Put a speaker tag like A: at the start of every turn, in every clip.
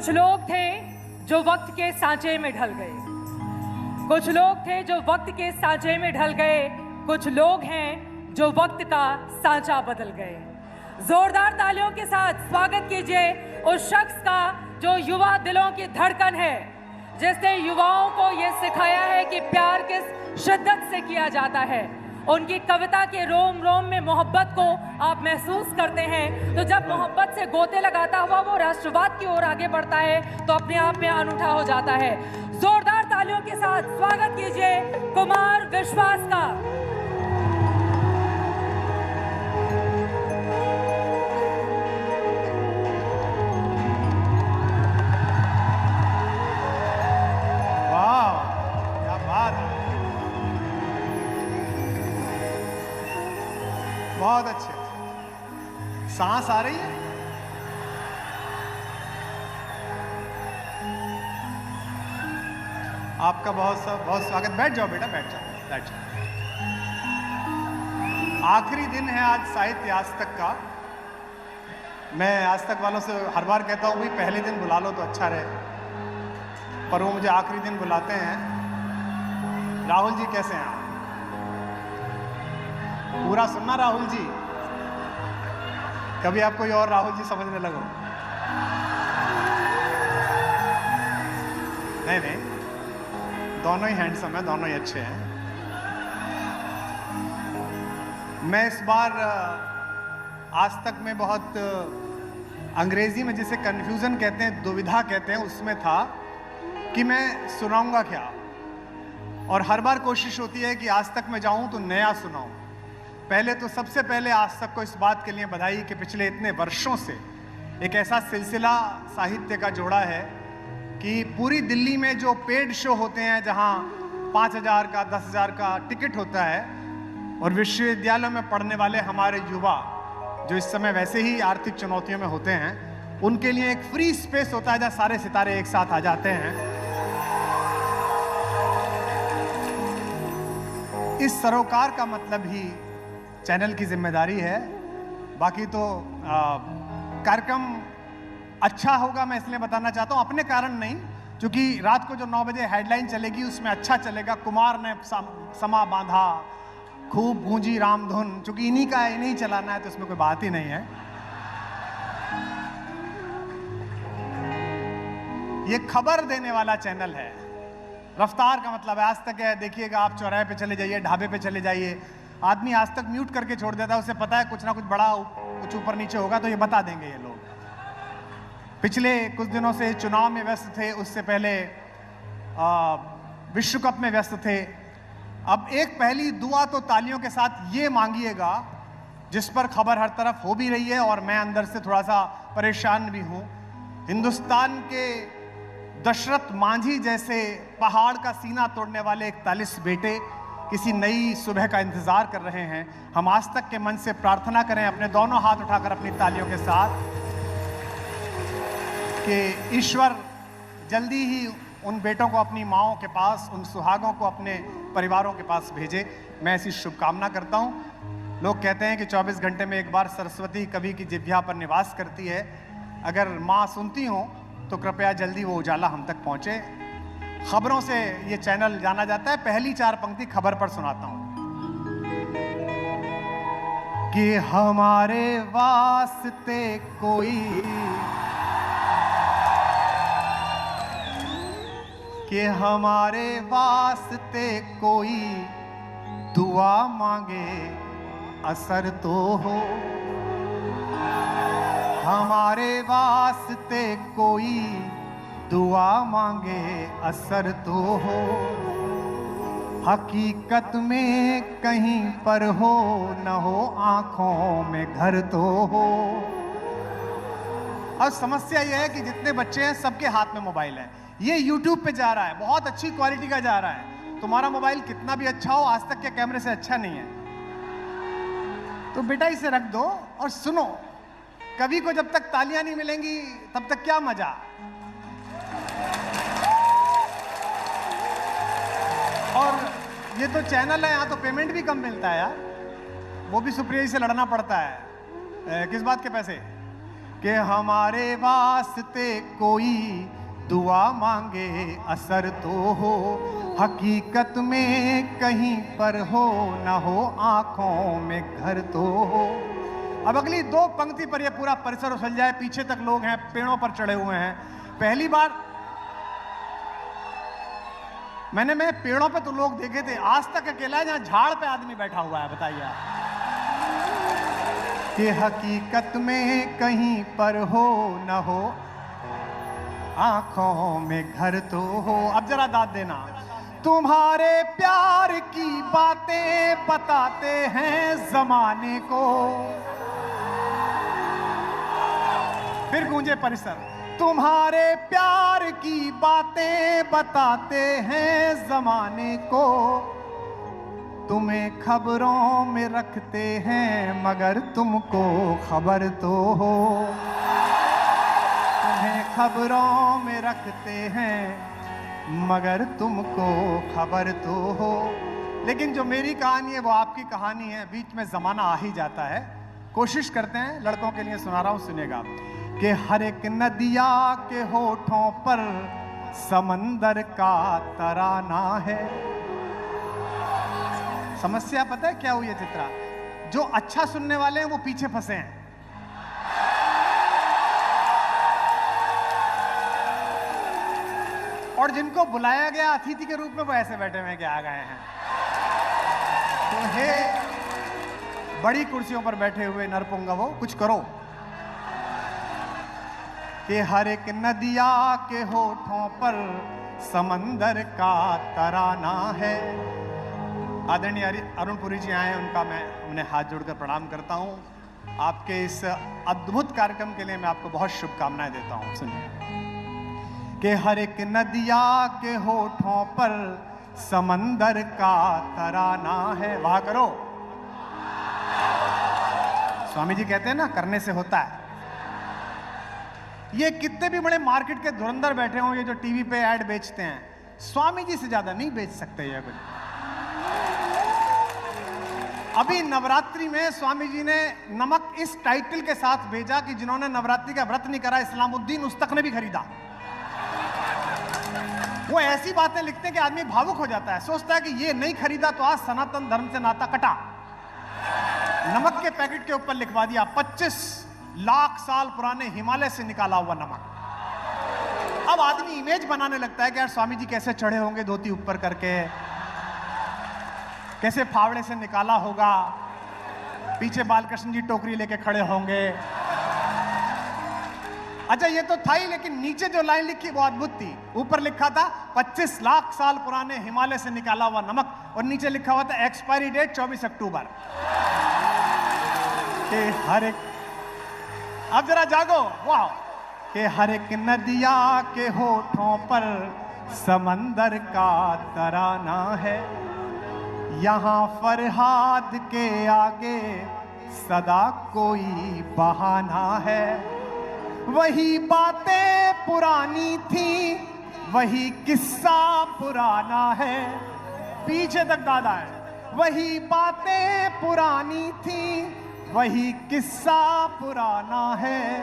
A: कुछ लोग थे जो वक्त के सांचे में ढल गए, कुछ लोग थे जो वक्त के सांचे में ढल गए, कुछ लोग हैं जो वक्त का सांचा बदल गए। जोरदार तालियों के साथ स्वागत कीजिए उस शख्स का जो युवा दिलों की धड़कन है, जिसने युवाओं को ये सिखाया है कि प्यार किस शिद्दत से किया जाता है। उनकी कविता के रोम रोम में मोहब्बत को आप महसूस करते हैं, तो जब मोहब्बत से गोते लगाता हुआ वो राष्ट्रवाद की ओर आगे बढ़ता है तो अपने आप में अनूठा हो जाता है। जोरदार तालियों के साथ स्वागत कीजिए कुमार विश्वास का।
B: बहुत अच्छे, सांस आ रही है। आपका बहुत स्वागत। बैठ जाओ बेटा, बैठ जाओ। आखिरी दिन है आज साहित्य आज तक का। मैं आज तक वालों से हर बार कहता हूं भाई पहले दिन बुला लो तो अच्छा रहे, पर वो मुझे आखिरी दिन बुलाते हैं। राहुल जी कैसे हैं? पूरा सुनना राहुल जी, कभी आप कोई और राहुल जी समझने लगो। नहीं, दोनों ही हैंडसम है, दोनों ही अच्छे हैं। मैं इस बार आज तक में बहुत अंग्रेजी में जिसे कन्फ्यूजन कहते हैं, दुविधा कहते हैं, उसमें था कि मैं सुनाऊंगा क्या। और हर बार कोशिश होती है कि आज तक मैं जाऊं तो नया सुनाऊं। पहले तो सबसे पहले आज तक को इस बात के लिए बधाई कि पिछले इतने वर्षों से एक ऐसा सिलसिला साहित्य का जोड़ा है कि पूरी दिल्ली में जो पेड शो होते हैं, जहां 5,000 का 10,000 का टिकट होता है, और विश्वविद्यालयों में पढ़ने वाले हमारे युवा जो इस समय वैसे ही आर्थिक चुनौतियों में होते हैं, उनके लिए एक फ्री स्पेस होता है जहां सारे सितारे एक साथ आ जाते हैं। इस सरोकार का मतलब ही चैनल की जिम्मेदारी है। बाकी तो कार्यक्रम अच्छा होगा, मैं इसलिए बताना चाहता हूं, अपने कारण नहीं, क्योंकि रात को जो 9 बजे हेडलाइन चलेगी उसमें अच्छा चलेगा। कुमार ने समा बांधा, खूब गूंजी रामधुन, क्योंकि इन्हीं का है, इन्हीं चलाना है, तो इसमें कोई बात ही नहीं है। ये खबर देने वाला चैनल है। रफ्तार का मतलब है आज तक है। देखिएगा, आप चौराहे पे चले जाइए, ढाबे पे चले जाइए, आदमी आज तक म्यूट करके छोड़ देता है। उसे पता है कुछ ना कुछ बड़ा कुछ ऊपर नीचे होगा तो ये बता देंगे ये लोग। पिछले कुछ दिनों से चुनाव में व्यस्त थे, उससे पहले विश्व कप में व्यस्त थे। अब एक पहली दुआ तो तालियों के साथ ये मांगिएगा, जिस पर खबर हर तरफ हो भी रही है और मैं अंदर से थोड़ा सा परेशान भी हूं। हिंदुस्तान के दशरथ मांझी जैसे पहाड़ का सीना तोड़ने वाले 41 बेटे किसी नई सुबह का इंतजार कर रहे हैं। हम आज तक के मन से प्रार्थना करें, अपने दोनों हाथ उठाकर अपनी तालियों के साथ, कि ईश्वर जल्दी ही उन बेटों को अपनी माँओं के पास, उन सुहागों को अपने परिवारों के पास भेजे। मैं ऐसी शुभकामना करता हूँ। लोग कहते हैं कि 24 घंटे में एक बार सरस्वती कवि की जिह्वा पर निवास करती है। अगर माँ सुनती हो तो कृपया जल्दी वो उजाला हम तक पहुँचे। खबरों से ये चैनल जाना जाता है। पहली 4 पंक्ति खबर पर सुनाता हूं कि हमारे वास्ते कोई, कि हमारे वास्ते कोई दुआ मांगे असर तो हो, हमारे वास्ते कोई दुआ मांगे असर तो हो, हकीकत में कहीं पर हो न हो, आंखों में घर तो हो। अब समस्या यह है कि जितने बच्चे हैं सबके हाथ में मोबाइल है। ये YouTube पे जा रहा है, बहुत अच्छी क्वालिटी का जा रहा है। तुम्हारा मोबाइल कितना भी अच्छा हो, आज तक के कैमरे से अच्छा नहीं है, तो बेटा इसे रख दो और सुनो। कवि को जब तक तालियां नहीं मिलेंगी तब तक क्या मजा। और ये तो चैनल है, यहाँ तो पेमेंट भी कम मिलता है यार, वो भी सुप्रिया जी से लड़ना पड़ता है। किस बात के पैसे? कि हमारे वास्ते कोई दुआ मांगे असर तो हो, हकीकत में कहीं पर हो ना हो, आंखों में घर तो हो। अब अगली दो पंक्ति पर यह पूरा परिसर उछल जाए, पीछे तक लोग हैं, पेड़ों पर चढ़े हुए हैं। पहली बार मैं पेड़ों पे तो लोग देखे थे, आज तक अकेला है जहां झाड़ पे आदमी बैठा हुआ है। बताइए कि हकीकत में कहीं पर हो ना हो, आंखों में घर तो हो। अब जरा दाद देना। तुम्हारे प्यार की बातें बताते हैं जमाने को। फिर गूंजे परिसर। तुम्हारे प्यार की बातें बताते हैं जमाने को, तुम्हें खबरों में रखते हैं मगर तुमको खबर तो हो। तुम्हें खबरों में रखते हैं मगर तुमको खबर तो हो। लेकिन जो मेरी कहानी है वो आपकी कहानी है, बीच में जमाना आ ही जाता है। कोशिश करते हैं, लड़कों के लिए सुना रहा हूं, सुनेगा। कि हर एक नदिया के होठों पर समंदर का तराना है। समस्या पता है क्या हुई है चित्रा? जो अच्छा सुनने वाले हैं वो पीछे फंसे हैं। और जिनको बुलाया गया अतिथि के रूप में वो ऐसे बैठे हुए आ गए हैं। तो हे बड़ी कुर्सियों पर बैठे हुए नरपुंगवो, कुछ करो। कि हर एक नदिया के होठों पर समंदर का तराना है। आदरणीय अरुण पुरी जी आए, उनका मैं उन्हें हाथ जोड़कर प्रणाम करता हूं। आपके इस अद्भुत कार्यक्रम के लिए मैं आपको बहुत शुभकामनाएं देता हूं। सुनिए कि हर एक नदिया के होठों पर समंदर का तराना है। वहां करो। स्वामी जी कहते हैं ना, करने से होता है। ये कितने भी बड़े मार्केट के धुरंधर बैठे हों, ये जो टीवी पे ऐड बेचते हैं, स्वामी जी से ज्यादा नहीं बेच सकते ये कुछ। अभी नवरात्रि में स्वामी जी ने नमक इस टाइटल के साथ भेजा कि जिन्होंने नवरात्रि का व्रत नहीं करा, इस्लामुद्दीन उस तक ने भी खरीदा। वो ऐसी बातें लिखते हैं कि आदमी भावुक हो जाता है, सोचता है कि ये नहीं खरीदा तो आज सनातन धर्म से नाता कटा। नमक के पैकेट के ऊपर लिखवा दिया 25 लाख साल पुराने हिमालय से निकाला हुआ नमक। अब आदमी इमेज बनाने लगता है कि यार स्वामी जी कैसे चढ़े होंगे धोती ऊपर करके, कैसे फावड़े से निकाला होगा, पीछे बालकृष्ण जी टोकरी लेके खड़े होंगे। अच्छा ये तो था ही, लेकिन नीचे जो लाइन लिखी वो अद्भुत थी। ऊपर लिखा था 25 लाख साल पुराने हिमालय से निकाला हुआ नमक, और नीचे लिखा हुआ था एक्सपायरी डेट 24 अक्टूबर। कि हर एक, अब जरा जागो, वाह। कि हर एक नदिया के होठों पर समंदर का तराना है, यहाँ फरहाद के आगे सदा कोई बहाना है। वही बातें पुरानी थी, वही किस्सा पुराना है। पीछे तक दादा है। वही बातें पुरानी थी, वही किस्सा पुराना है।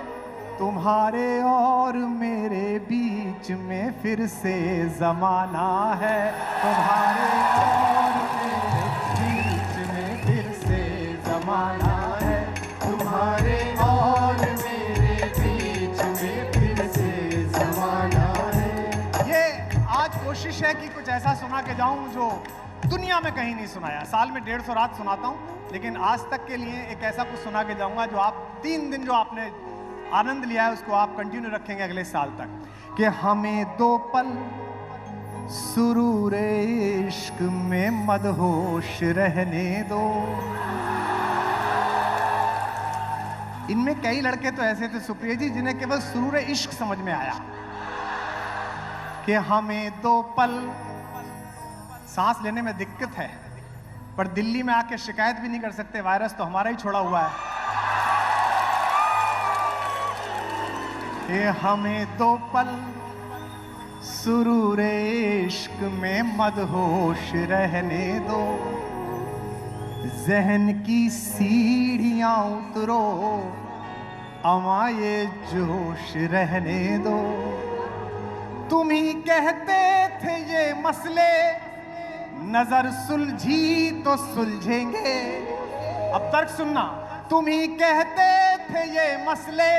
B: तुम्हारे और मेरे बीच में फिर से जमाना है। तुम्हारे और मेरे बीच में फिर से जमाना है। तुम्हारे और मेरे बीच में फिर से जमाना है। ये आज कोशिश है कि कुछ ऐसा सुना के जाऊं जो दुनिया में कहीं नहीं सुनाया। साल में 150 रात सुनाता हूं, लेकिन आज तक के लिए एक ऐसा कुछ सुना के जाऊंगा जो आप 3 दिन जो आपने आनंद लिया है उसको आप कंटिन्यू रखेंगे अगले साल तक। कि हमें 2 पल सुरूर इश्क में मदहोश रहने दो। इनमें कई लड़के तो ऐसे थे सुप्रिया जी, जिन्हें केवल सुरूर इश्क समझ में आया। कि हमें 2 पल, सांस लेने में दिक्कत है पर दिल्ली में आके शिकायत भी नहीं कर सकते, वायरस तो हमारा ही छोड़ा हुआ है। ये हमें 2 पल सुरूर इश्क में मदहोश रहने दो। जहन की सीढ़ियां उतरो, अमा ये जोश रहने दो, तुम ही कहते थे ये मसले नजर सुलझी तो सुलझेंगे। अब तर्क सुनना, तुम ही कहते थे ये मसले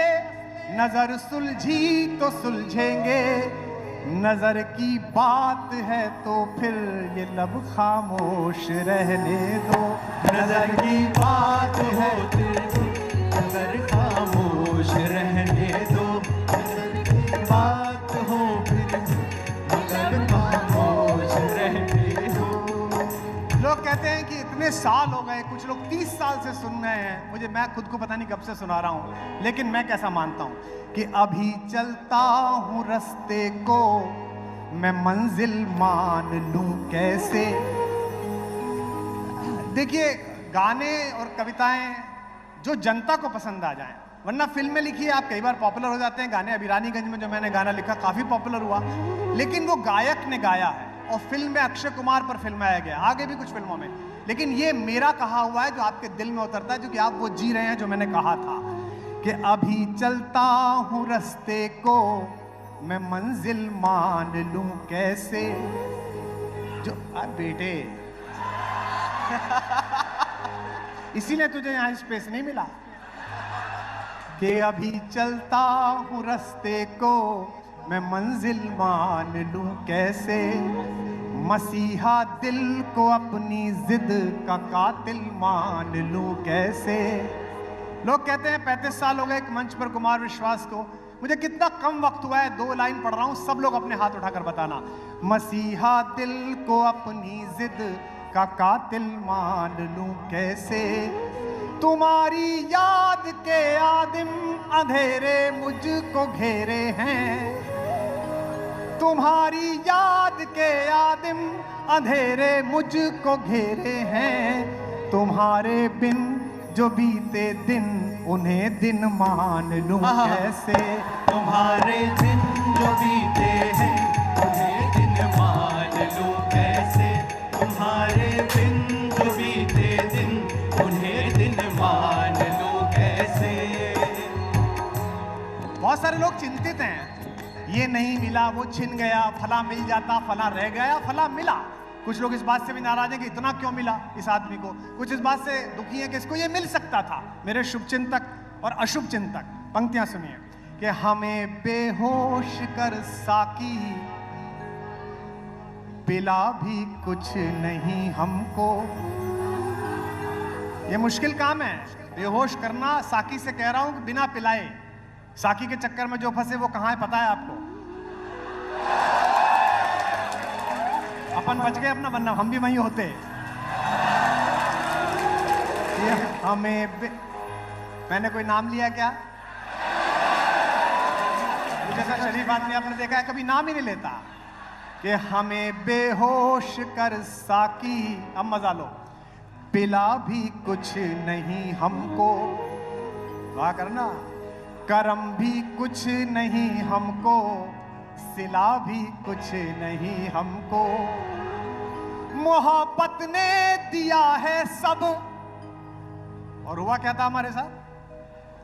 B: नजर सुलझी तो सुलझेंगे। नजर की बात है तो फिर ये लब खामोश रहने दो। नजर की बात है तो नजर खामोश रहने दो। नजर की बात हो फिर नजर खामोश रहने दो। लोग कहते हैं कि इतने साल हो गए, कुछ लोग 30 साल से सुन रहे हैं मुझे, मैं खुद को पता नहीं कब से सुना रहा हूं, लेकिन मैं कैसा मानता हूं कि अभी चलता हूं रास्ते को मैं मंजिल मान लूं कैसे। देखिए, गाने और कविताएं जो जनता को पसंद आ जाएं, वरना फिल्में लिखिए आप, कई बार पॉपुलर हो जाते हैं गाने। अभी रानीगंज में जो मैंने गाना लिखा काफी पॉपुलर हुआ, लेकिन वो गायक ने गाया है और फिल्म में अक्षय कुमार पर फिल्माया गया, आगे भी कुछ फिल्मों में। लेकिन ये मेरा कहा हुआ है जो आपके दिल में उतरता है, क्योंकि आप वो जी रहे हैं जो मैंने कहा था कि अभी चलता हूं रास्ते को मैं मंजिल मान लूं कैसे। जो बेटे इसीलिए तुझे यहां स्पेस नहीं मिला कि अभी चलता हूं रास्ते को मैं मंजिल मान लूं कैसे। मसीहा दिल को अपनी जिद का कातिल मान लूं कैसे। लोग कहते हैं 35 साल हो गए एक मंच पर कुमार विश्वास को, मुझे कितना कम वक्त हुआ है, 2 लाइन पढ़ रहा हूं, सब लोग अपने हाथ उठाकर बताना। मसीहा दिल को अपनी जिद का कातिल मान लूं कैसे। तुम्हारी याद के आदिम अंधेरे मुझको घेरे हैं। तुम्हारी याद के आदिम अंधेरे मुझको घेरे हैं। तुम्हारे बिन जो बीते दिन उन्हें दिन मान लूं कैसे।
C: तुम्हारे दिन जो बीते हैं उन्हें दिन मान लूं कैसे। तुम्हारे बिन जो बीते दिन उन्हें दिन मान लूं कैसे।
B: बहुत सारे लोग चिंतित हैं, ये नहीं मिला, वो छिन गया, फला मिल जाता, फला रह गया, फला मिला। कुछ लोग इस बात से भी नाराज हैं कि इतना क्यों मिला इस आदमी को। कुछ इस बात से दुखी है कि इसको ये मिल सकता था। मेरे शुभ चिंतक और अशुभ चिंतक, पंक्तियां सुनिए कि हमें बेहोश कर साकी पिला भी कुछ नहीं हमको। ये मुश्किल काम है, बेहोश करना। साकी से कह रहा हूं कि बिना पिलाए। साकी के चक्कर में जो फंसे वो कहां है पता है आपको? अपन बच गए अपना, वरना हम भी वहीं होते। ये हमें मैंने कोई नाम लिया क्या? मुझे ऐसा शरीफ आदमी आपने देखा है कभी नाम ही नहीं लेता। कि हमें बेहोश कर साकी, अब मजा लो, पिला भी कुछ नहीं हमको। वाह करना, करम भी कुछ नहीं हमको, सिला भी कुछ नहीं हमको। मोहब्बत ने दिया है सब, और हुआ क्या था हमारे साथ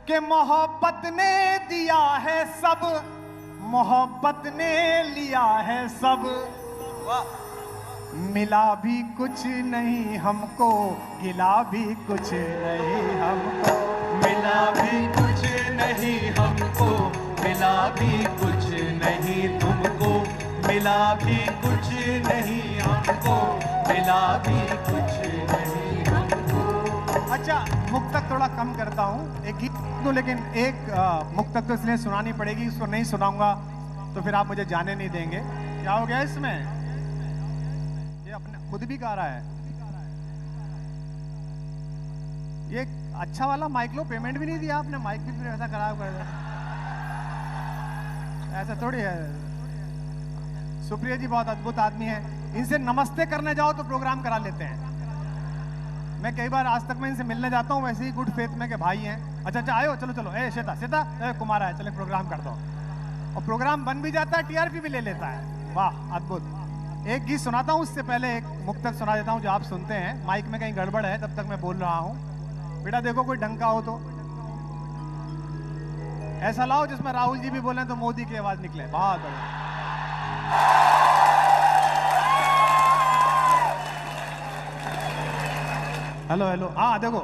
B: कि मोहब्बत ने दिया है सब, मोहब्बत ने लिया है सब। मिला भी कुछ नहीं हमको, गिला भी कुछ नहीं हमको।
C: मिला भी कुछ नहीं हमको, मिला भी कुछ नहीं तुमको। मिला भी कुछ नहीं हमको, मिला भी कुछ नहीं हमको।
B: अच्छा, मुक्तक थोड़ा कम करता हूँ, एक गीत दूं, लेकिन एक मुक्तक तो इसलिए सुनानी पड़ेगी, उसको नहीं सुनाऊंगा तो फिर आप मुझे जाने नहीं देंगे। क्या हो गया इसमें? ये अपने खुद भी गा रहा है। ये अच्छा वाला माइक लो, पेमेंट भी नहीं दिया आपने, माइक भी फिर ऐसा खराब कर दिया। ऐसा थोड़ी है। सुप्रिया जी बहुत अद्भुत आदमी है, इनसे नमस्ते करने जाओ तो प्रोग्राम करा लेते हैं। मैं कई बार आज तक मैं इनसे मिलने जाता हूँ वैसे ही गुड फेथ में के भाई हैं। अच्छा अच्छा आयो, चलो चलो, ए श्वेता श्वेता कुमार है, चलो प्रोग्राम कर दो। और प्रोग्राम बन भी जाता है, टीआरपी भी ले लेता है। वाह अद्भुत। एक गीत सुनाता हूँ, उससे पहले एक मुक्तक सुना देता हूँ जो आप सुनते हैं। माइक में कहीं गड़बड़ है तब तक मैं बोल रहा हूँ। बेटा देखो कोई ढंग का हो तो। ऐसा लाओ जिसमें राहुल जी भी बोले तो मोदी की आवाज निकले। बहुत बढ़िया। हेलो हेलो, हाँ देखो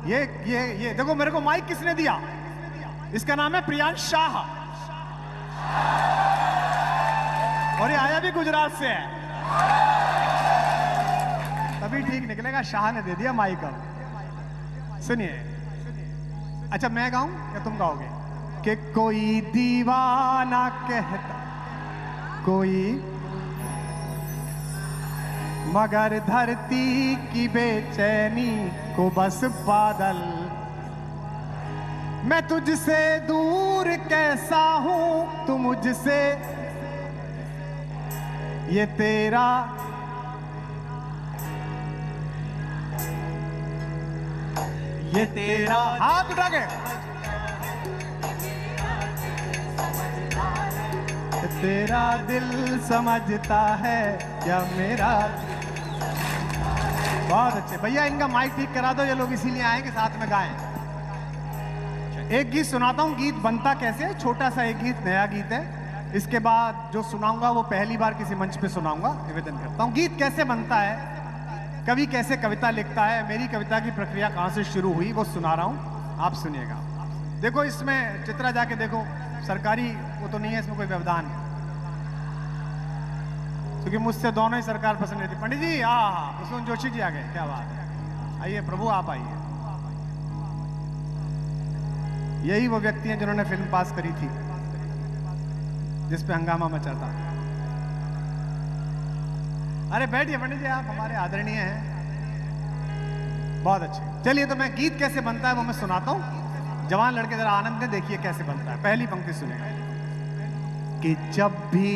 B: ये देखो, मेरे को माइक किसने दिया? इसका नाम है प्रियांश शाह और ये आया भी गुजरात से है, तभी ठीक निकलेगा। शाह ने दे दिया माइक। अब सुनिए, अच्छा मैं गाऊं या तुम गाओगे? कि कोई दीवाना कहता कोई, मगर धरती की बेचैनी को बस बादल। मैं तुझसे दूर कैसा हूं, तू मुझसे, ये तेरा हाथ उठा के, तेरा दिल समझता है या मेरा। बहुत अच्छे भैया, इनका माइक ठीक करा दो, ये लोग इसीलिए आए कि साथ में गाएं। एक गीत सुनाता हूं, गीत बनता कैसे है, छोटा सा एक गीत, नया गीत है। इसके बाद जो सुनाऊंगा वो पहली बार किसी मंच पे सुनाऊंगा, निवेदन करता हूं। गीत कैसे बनता है, कवि कैसे कविता लिखता है, मेरी कविता की प्रक्रिया कहां से शुरू हुई, वो सुना रहा हूं, आप सुनिएगा। देखो इसमें चित्रा जाके देखो, सरकारी वो तो नहीं है इसमें कोई व्यवधान, क्योंकि मुझसे दोनों ही सरकार पसंद नहीं थी। पंडित जी, हाँ, प्रसून जोशी जी आ गए, क्या बात है। आइए प्रभु, आप आइए। यही वो व्यक्ति हैं जिन्होंने फिल्म पास करी थी जिस पे हंगामा मचा था। अरे बैठिए पंडित जी, आप हमारे आदरणीय हैं। बहुत अच्छे। चलिए, तो मैं गीत कैसे बनता है वो मैं सुनाता हूं। जवान लड़के जरा आनंद दें, देखिए कैसे बनता है। पहली पंक्ति सुनेगा कि जब भी,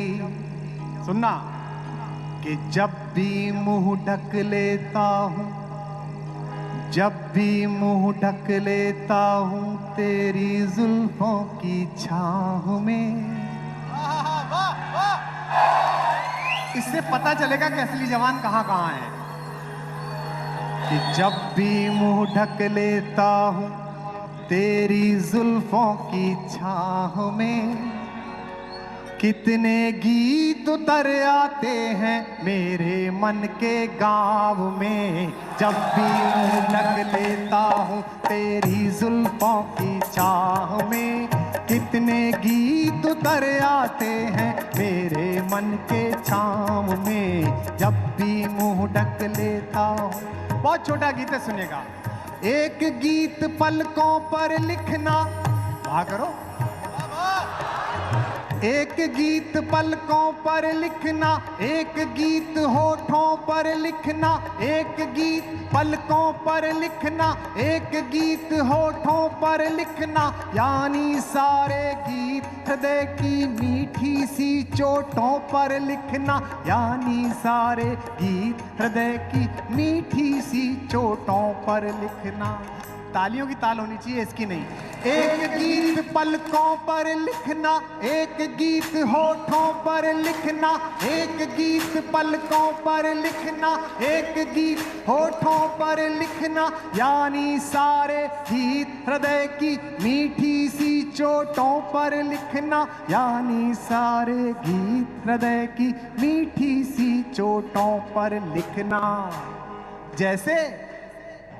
B: सुनना, कि जब भी मुंह ढक लेता हूं, जब भी मुंह ढक लेता हूं तेरी जुल्फों की छांव में। इससे पता चलेगा कि असली जवान कहां कहां है। कि जब भी मुंह ढक लेता हूं तेरी जुल्फों की छांव में, कितने गीत उतर आते हैं मेरे मन के गाँव में। जब भी मुंह ढक लेता हूँ तेरी जुल्फों की छाह में, कितने गीत उतर आते हैं मेरे मन के छाँव में। जब भी मुंह ढक लेता हूँ। बहुत छोटा गीत है, सुनिएगा। एक गीत पलकों पर लिखना, वहाँ करो। एक गीत पलकों पर लिखना, एक गीत होठों पर लिखना, एक गीत पलकों पर लिखना, एक गीत होठों पर लिखना, यानी सारे गीत हृदय की मीठी सी चोटों पर लिखना, यानी सारे गीत हृदय की मीठी सी चोटों पर लिखना। तालियों की ताल होनी चाहिए, इसकी नहीं। एक गीत पलकों पर लिखना, एक गीत होठों पर लिखना, एक गीत पलकों पर लिखना, एक गीत होठों पर लिखना, यानी सारे गीत हृदय की मीठी सी चोटों पर लिखना, यानी सारे गीत हृदय की मीठी सी चोटों पर लिखना। जैसे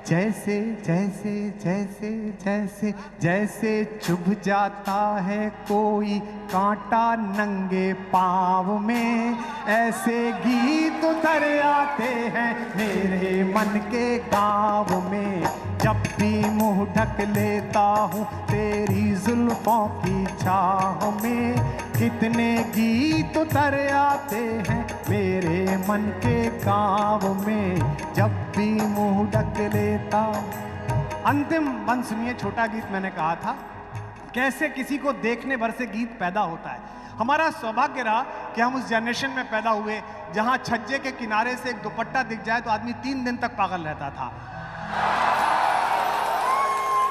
B: जैसे जैसे जैसे जैसे जैसे चुभ जाता है कोई कांटा नंगे पाँव में, ऐसे गीत उतर आते हैं मेरे मन के गाँव में। जब भी मुंह ढक लेता हूँ तेरी जुल्फों की छाह में, कितने गीत उतर आते हैं मेरे मन के गाँव में। जब भी मुंह ढक लेता हूँ। अंतिम बंद सुनिए, छोटा गीत मैंने कहा था कैसे किसी को देखने भर से गीत पैदा होता है। हमारा सौभाग्य रहा कि हम उस जनरेशन में पैदा हुए जहां छज्जे के किनारे से एक दुपट्टा दिख जाए तो आदमी 3 दिन तक पागल रहता था।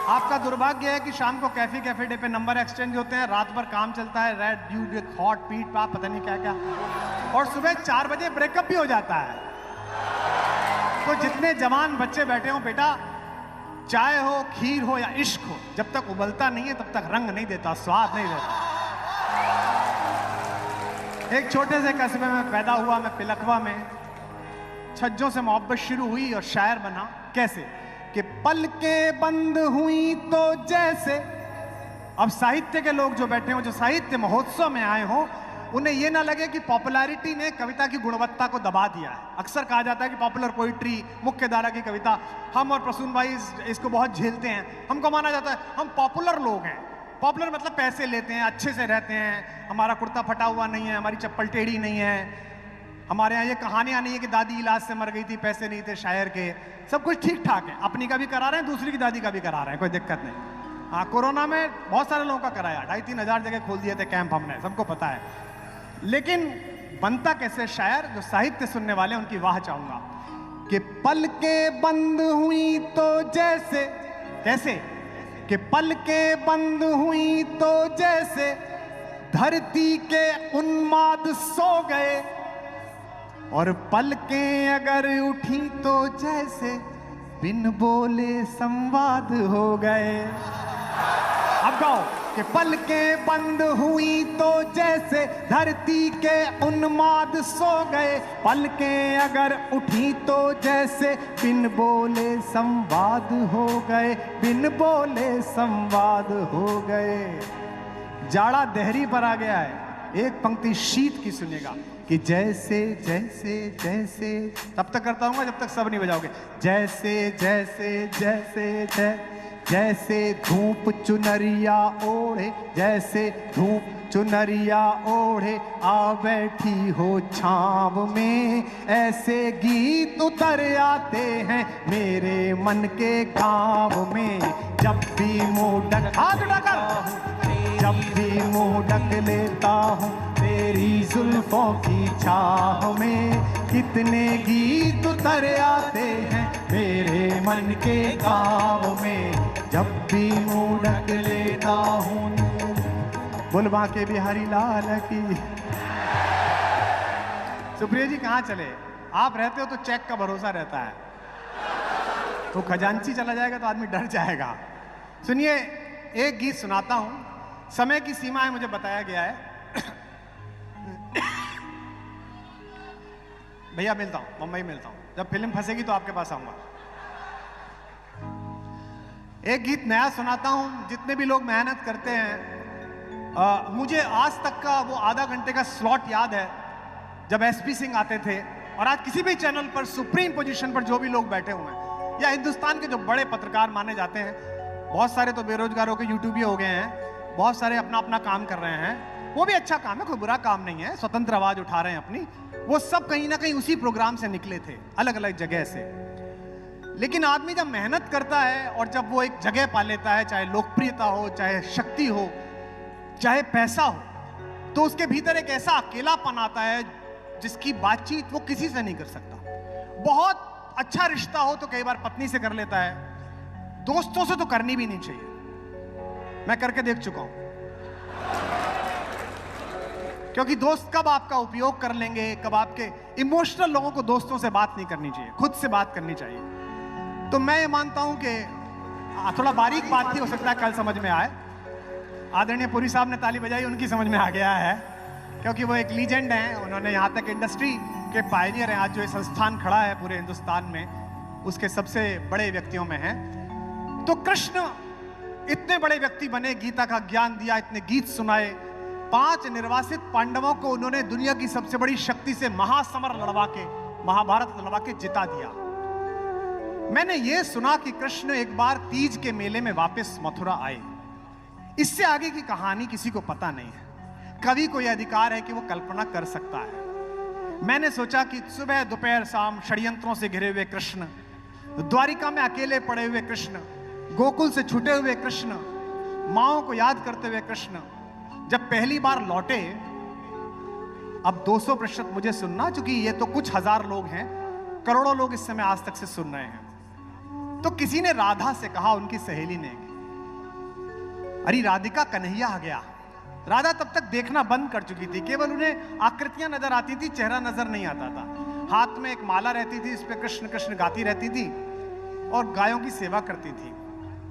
B: आपका दुर्भाग्य है कि शाम को कैफे डे पे नंबर एक्सचेंज होते हैं, रात भर काम चलता है, रेड यू हॉट पीट पाप पता नहीं क्या क्या, और सुबह 4 बजे ब्रेकअप भी हो जाता है। तो जितने जवान बच्चे बैठे हो बेटा, चाय हो, खीर हो या इश्क हो, जब तक उबलता नहीं है तब तक रंग नहीं देता, स्वाद नहीं देता। एक छोटे से कस्बे में पैदा हुआ मैं, पिलखवा में। छज्जों से मोहब्बत शुरू हुई और शायर बना। कैसे कि पलकें बंद हुई तो जैसे, अब साहित्य के लोग जो बैठे हो, जो साहित्य महोत्सव में आए हो, उन्हें यह ना लगे कि पॉपुलैरिटी ने कविता की गुणवत्ता को दबा दिया है। अक्सर कहा जाता है कि पॉपुलर पोइट्री, मुख्य धारा की कविता, हम और प्रसून भाई इसको बहुत झेलते हैं। हमको माना जाता है हम पॉपुलर लोग हैं। पॉपुलर मतलब पैसे लेते हैं, अच्छे से रहते हैं, हमारा कुर्ता फटा हुआ नहीं है, हमारी चप्पल टेढ़ी नहीं है, हमारे यहाँ ये कहानियां नहीं है कि दादी इलाज से मर गई थी, पैसे नहीं थे शायर के। सब कुछ ठीक ठाक है, अपनी का भी करा रहे हैं, दूसरी की दादी का भी करा रहे हैं, कोई दिक्कत नहीं। हाँ, कोरोना में बहुत सारे लोगों का कराया, 2,500-3 हज़ार जगह खोल दिए थे कैंप हमने, सबको पता है। लेकिन बनता कैसे शायर? जो साहित्य सुनने वाले उनकी वाह चाहूंगा कि पलकें बंद हुई तो जैसे, कैसे कि पलकें बंद हुई तो जैसे धरती के उन्माद सो गए, और पलकें अगर उठी तो जैसे बिन बोले संवाद हो गए। अब गाओ कि पलकें बंद हुई तो जैसे धरती के उन्माद सो गए, पलकें अगर उठी तो जैसे बिन बोले संवाद हो गए, बिन बोले संवाद हो गए। जाड़ा देहरी पर आ गया है, एक पंक्ति शीत की सुनेगा कि जैसे जैसे जैसे, तब तक करता हूँ जब तक सब नहीं बजाओगे। जैसे जैसे जैसे जैसे जैसे धूप चुनरिया ओढ़े, जैसे धूप चुनरिया ओढ़े आ बैठी हो छाव में, ऐसे गीत उतर आते हैं मेरे मन के गाँव में। जब भी मुंह ढक, हाथ उठाकर, जब भी मुंह ढक लेता हूँ तेरी जुल्फों की छाव में, कितने गीत उतर आते हैं मेरे मन के गाँव में। जब भी मुंह ढक लेता हूँ, बुलवा के बिहारी लाल की। सुप्रिया जी कहाँ चले? आप रहते हो तो चेक का भरोसा रहता है, तो खजांची चला जाएगा तो आदमी डर जाएगा। सुनिए, एक गीत सुनाता हूं। समय की सीमाएं मुझे बताया गया है। भैया मिलता हूं, मुंबई मिलता हूं, जब फिल्म फंसेगी तो आपके पास आऊंगा। एक गीत नया सुनाता हूं। जितने भी लोग मेहनत करते हैं, मुझे आज तक का वो आधा घंटे का स्लॉट याद है जब एसपी सिंह आते थे, और आज किसी भी चैनल पर सुप्रीम पोजीशन पर जो भी लोग बैठे हुए हैं, या हिंदुस्तान के जो बड़े पत्रकार माने जाते हैं, बहुत सारे तो बेरोजगार होकर यूट्यूबी हो गए हैं, बहुत सारे अपना अपना काम कर रहे हैं, वो भी अच्छा काम है, कोई बुरा काम नहीं है, स्वतंत्र आवाज उठा रहे हैं अपनी। वो सब कहीं ना कहीं उसी प्रोग्राम से निकले थे, अलग अलग जगह से। लेकिन आदमी जब मेहनत करता है और जब वो एक जगह पा लेता है, चाहे लोकप्रियता हो, चाहे शक्ति हो, चाहे पैसा हो, तो उसके भीतर एक ऐसा अकेलापन आता है जिसकी बातचीत वो किसी से नहीं कर सकता। बहुत अच्छा रिश्ता हो तो कई बार पत्नी से कर लेता है, दोस्तों से तो करनी भी नहीं चाहिए। मैं करके देख चुका हूं, क्योंकि दोस्त कब आपका उपयोग कर लेंगे, कब आपके इमोशनल लोगों को दोस्तों से बात नहीं करनी चाहिए, खुद से बात करनी चाहिए। तो मैं ये मानता हूं कि थोड़ा बारीक बात थी, हो सकता है कल समझ में आए। आदरणीय पुरी साहब ने ताली बजाई, उनकी समझ में आ गया है, क्योंकि वो एक लीजेंड हैं। उन्होंने यहाँ तक इंडस्ट्री के पायनियर हैं। आज जो ये संस्थान खड़ा है पूरे हिंदुस्तान में, उसके सबसे बड़े व्यक्तियों में हैं। तो कृष्ण इतने बड़े व्यक्ति बने, गीता का ज्ञान दिया, इतने गीत सुनाए, 5 निर्वासित पांडवों को उन्होंने दुनिया की सबसे बड़ी शक्ति से महासमर लड़वा के, महाभारत लड़वा के जिता दिया। मैंने ये सुना कि कृष्ण एक बार तीज के मेले में वापस मथुरा आए। इससे आगे की कहानी किसी को पता नहीं है। कवि को यह अधिकार है कि वो कल्पना कर सकता है। मैंने सोचा कि सुबह दोपहर शाम षड्यंत्रों से घिरे हुए कृष्ण, द्वारिका में अकेले पड़े हुए कृष्ण, गोकुल से छूटे हुए कृष्ण, माओ को याद करते हुए कृष्ण जब पहली बार लौटे, अब 200% मुझे सुनना, क्योंकि ये तो कुछ हजार लोग हैं, करोड़ों लोग इस समय आज तक से सुन रहे हैं। तो किसी ने राधा से कहा, उनकी सहेली ने, अरे राधिका कन्हैया आ गया। राधा तब तक देखना बंद कर चुकी थी, केवल उन्हें आकृतियां नजर आती थी, चेहरा नजर नहीं आता था। हाथ में एक माला रहती थी, इस पे कृष्ण कृष्ण गाती रहती थी, और गायों की सेवा करती थी।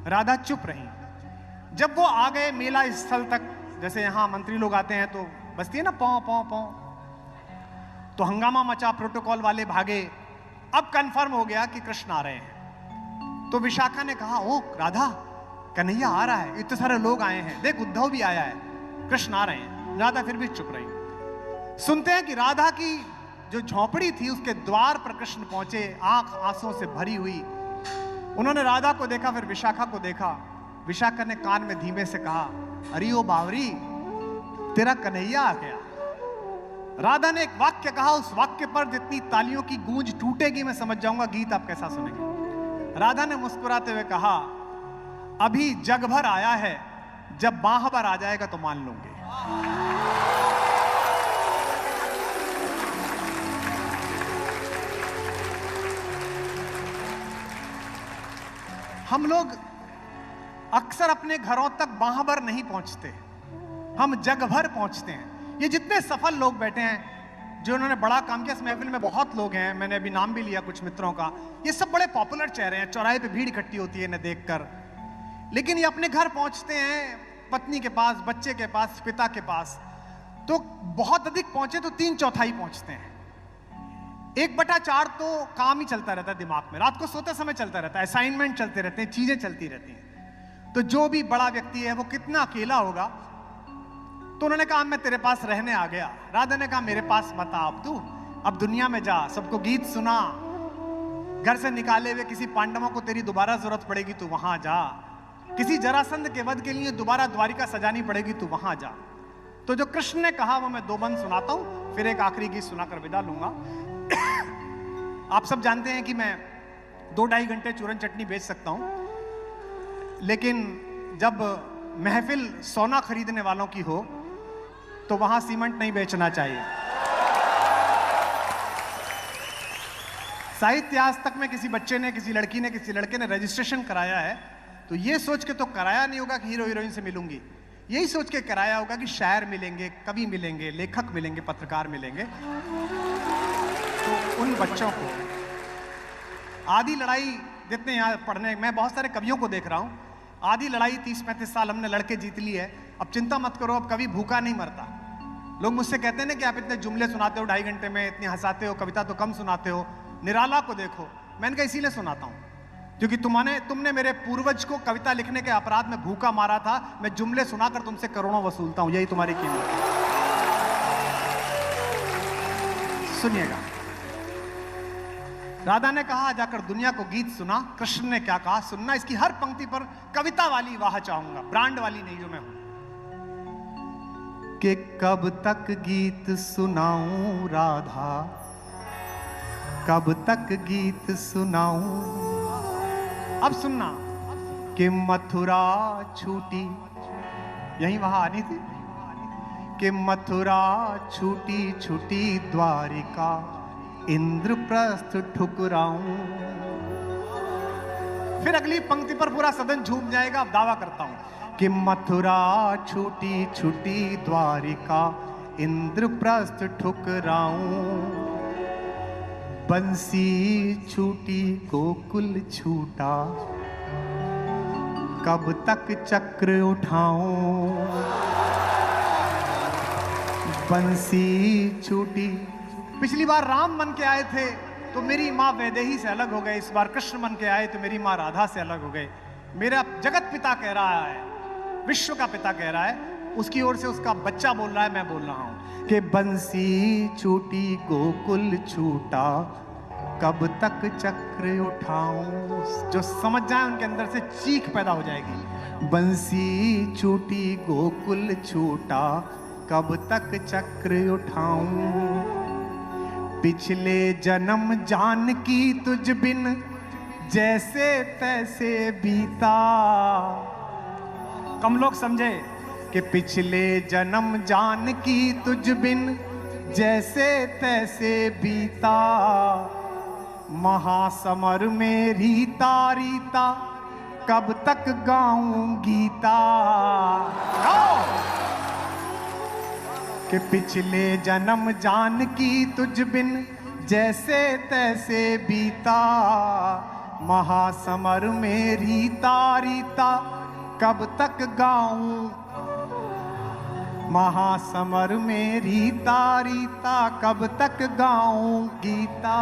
B: राधा चुप रही। जब वो आ गए मेला स्थल तक, जैसे यहाँ मंत्री लोग आते हैं तो बजती है ना पौ पौ पौ, तो हंगामा मचा, प्रोटोकॉल वाले भागे। अब कंफर्म हो गया कि कृष्ण आ रहे हैं। तो विशाखा ने कहा, ओ राधा, कन्हैया आ रहा है, इतने सारे लोग आए हैं, देख उद्धव भी आया है, कृष्ण आ रहे हैं। राधा फिर भी चुप रही। सुनते हैं कि राधा की जो झोपड़ी थी उसके द्वार पर कृष्ण पहुंचे, आंख आंसुओं से भरी हुई। उन्होंने राधा को देखा, फिर विशाखा को देखा। विशाखा ने कान में धीमे से कहा, अरे ओ बावरी, तेरा कन्हैया आ गया। राधा ने एक वाक्य कहा, उस वाक्य पर जितनी तालियों की गूंज टूटेगी मैं समझ जाऊंगा गीत आप कैसा सुनेंगे। राधा ने मुस्कुराते हुए कहा, अभी जग भर आया है, जब बाह भर आ जाएगा तो मान लूंगे। हम लोग अक्सर अपने घरों तक बाह भर नहीं पहुंचते, हम जग भर पहुंचते हैं। ये जितने सफल लोग बैठे हैं, जो उन्होंने बड़ा काम किया, इस महफिल में बहुत लोग हैं, मैंने अभी नाम भी लिया कुछ मित्रों का, ये सब बड़े पॉपुलर चेहरे हैं, चौराहे पे भीड़ इकट्ठी होती है इन्हें देखकर। लेकिन ये अपने घर पहुंचते हैं, पत्नी के पास, बच्चे के पास, पिता के पास, तो बहुत अधिक पहुंचे तो 3/4 पहुंचते हैं। 1/4 तो काम ही चलता रहता है दिमाग में, रात को सोते समय चलता रहता है, असाइनमेंट चलते रहते हैं, चीजें चलती रहती हैं। तो जो भी बड़ा व्यक्ति है वो कितना अकेला होगा। तो उन्होंने कहा, मैं तेरे पास रहने आ गया। राधा ने कहा, मेरे पास मत आ अब तू, अब दुनिया में जा, सबको गीत सुना, घर से निकाले हुए किसी पांडवों को तेरी दोबारा जरूरत पड़ेगी तू वहां जा, किसी जरासंध के वध के लिए दोबारा द्वारिका सजानी पड़ेगी तू वहां जा। तो जो कृष्ण ने कहा वो मैं 2 बंद सुनाता हूं, फिर एक आखिरी गीत सुनाकर विदा लूंगा। आप सब जानते हैं कि मैं 2-2.5 घंटे चूरन चटनी बेच सकता हूं, लेकिन जब महफिल सोना खरीदने वालों की हो तो वहां सीमेंट नहीं बेचना चाहिए। साहित्य आज तक में किसी बच्चे ने, किसी लड़की ने, किसी लड़के ने रजिस्ट्रेशन कराया है तो ये सोच के तो कराया नहीं होगा कि हीरो हीरोइन से मिलूंगी, यही सोच के कराया होगा कि शायर मिलेंगे, कवि मिलेंगे, लेखक मिलेंगे, पत्रकार मिलेंगे। तो उन बच्चों को आधी लड़ाई जितने यहाँ पढ़ने, मैं बहुत सारे कवियों को देख रहा हूँ, आधी लड़ाई 30-35 साल हमने लड़के जीत ली है, अब चिंता मत करो, अब कभी भूखा नहीं मरता। लोग मुझसे कहते हैं ना कि आप इतने जुमले सुनाते हो 2.5 घंटे में, इतनी हंसाते हो, कविता तो कम सुनाते हो, निराला को देखो। मैंने कहा इसीलिए सुनाता हूँ क्योंकि तुमने मेरे पूर्वज को कविता लिखने के अपराध में भूखा मारा था, मैं जुमले सुनाकर तुमसे करोड़ों वसूलता हूँ, यही तुम्हारी कीमत है। सुनिएगा, राधा ने कहा जाकर दुनिया को गीत सुना, कृष्ण ने क्या कहा सुनना। इसकी हर पंक्ति पर कविता वाली वाह चाहूंगा, ब्रांड वाली नहीं जो मैं हूं। कि कब तक गीत सुनाऊं राधा, कब तक गीत सुनाऊं। अब सुनना कि मथुरा छूटी, यही वहां आनी थी, कि मथुरा छूटी छूटी द्वारिका, इंद्रप्रस्थ ठुकराऊं। फिर अगली पंक्ति पर पूरा सदन झूम जाएगा। अब दावा करता हूं कि मथुरा छूटी छूटी द्वारिका, इंद्रप्रस्थ ठुकराऊं। बंसी छूटी गोकुल छूटा, कब तक चक्र उठाऊं। बंसी छूटी, पिछली बार राम बन के आए थे तो मेरी माँ वैदेही से अलग हो गए, इस बार कृष्ण बन के आए तो मेरी माँ राधा से अलग हो गए। मेरा जगत पिता कह रहा है, विश्व का पिता कह रहा है, उसकी ओर से उसका बच्चा बोल रहा है, मैं बोल रहा हूं कि बंसी छूटी गोकुल छूटा, कब तक चक्र उठाऊं। जो समझ जाए उनके अंदर से चीख पैदा हो जाएगी। बंसी छूटी गोकुल छूटा, कब तक चक्र उठाऊं। पिछले जन्म जानकी तुझ बिन जैसे तैसे बीता। कम लोग समझे कि पिछले जन्म जानकी तुझ बिन जैसे तैसे बीता। महासमर में रीता रीता, कब तक गाऊं गीता। कि पिछले जन्म जानकी तुझ बिन जैसे तैसे बीता। महासमर में रीता रीता कब तक गाऊं, महासमर में रीता रीता कब तक गाऊं गीता,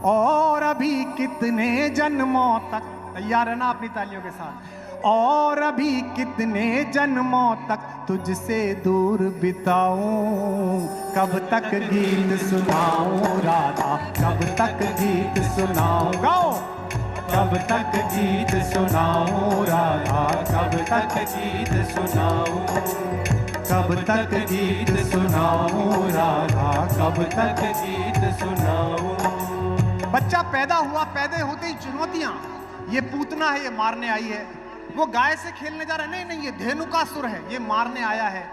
B: और अभी कितने जन्मों तक, तैयार है ना अपनी तालियों के साथ, और अभी कितने जन्मों तक तुझसे दूर बिताऊं, कब तक गीत सुनाऊं राधा, कब तक गीत सुनाऊं, गाओ, कब तक गीत सुनाऊं राधा, कब तक गीत सुनाऊं, कब तक गीत सुनाऊं राधा, कब तक गीत सुनाऊं। बच्चा पैदा हुआ, पैदा होते ही चुनौतियां, ये पूतना है, ये मारने आई है, वो गाय से खेलने जा रहा है, नहीं नहीं ये धेनुकासुर है, ये मारने आया है।